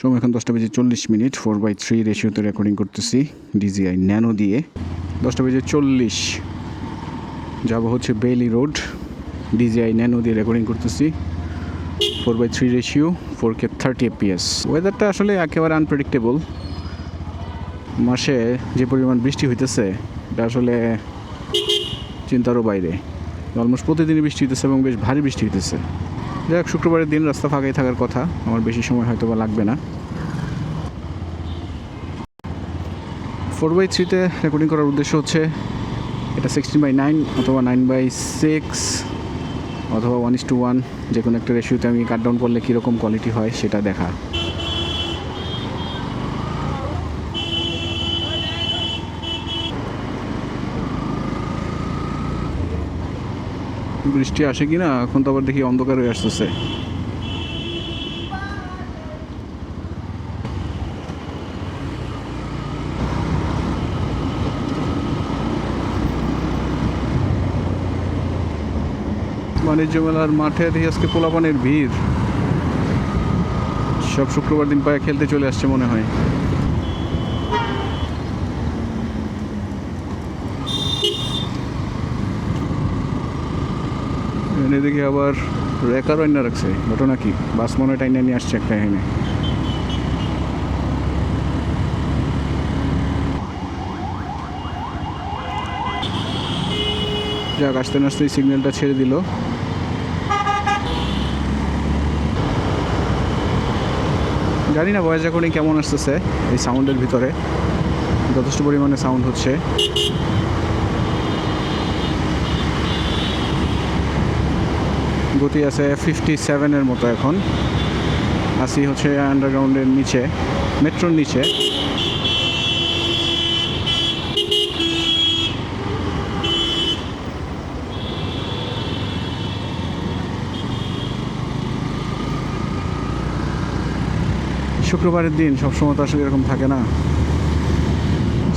সময় এখন 10:40 4/3 রেশিওতে রেকর্ডিং করতেছি ডিজিআই ন্যানো দিয়ে। 10:40 যাব হচ্ছে বেইলি রোড, ডিজিআই ন্যানো দিয়ে রেকর্ডিং করতেছি 4/3 রেশিও 4K 30 fps। ওয়েদারটা আসলে একেবারে আনপ্রেডিক্টেবল। মাসে যে পরিমাণ বৃষ্টি হইতেছে এটা আসলে চিন্তারও বাইরে। অলমোস্ট প্রতিদিনই বৃষ্টি হইতেছে এবং বেশ ভারী বৃষ্টি হইতেছে। যাই হোক, শুক্রবারের দিন রাস্তা ফাঁকাই থাকার কথা, আমার বেশি সময় হয়তো বা লাগবে না। 4/3-তে রেকর্ডিং করার উদ্দেশ্য হচ্ছে এটা 16/9 অথবা 9/6 অথবা 1:1, যে কোনো একটা রেশিওতে আমি কাট ডাউন করলে কীরকম কোয়ালিটি হয় সেটা দেখা। বৃষ্টি আসে কি না এখন তো আবার দেখি অন্ধকার হয়ে আসতেছে। বাণিজ্য মেলার মাঠে দেখি আজকে পোলাপানের ভিড়, সব শুক্রবার দিন পায়ে খেলতে চলে আসছে মনে হয়। এনে দেখি আবার রেকার রান্না রাখছে, ঘটনা কি? বাস মনে হয় টাইনে নিয়ে আসছে একটা এখানে। যাক, আসতে না আসতেই সিগন্যালটা ছেড়ে দিল। জানি না ভয়েস রেকর্ডিং কেমন আসতেছে, এই সাউন্ডের ভিতরে যথেষ্ট পরিমাণে সাউন্ড হচ্ছে। গতি আছে 57-এর মতো। এখন আসি হচ্ছে আন্ডারগ্রাউন্ডের নিচে, মেট্রোর নিচে। শুক্রবারের দিন সবসময় তো আসলে এরকম থাকে না।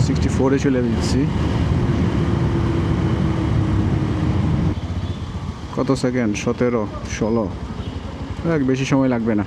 64-এ চলে যাচ্ছি। কত সেকেন্ড? 17, 16। বেশি সময় লাগবে না।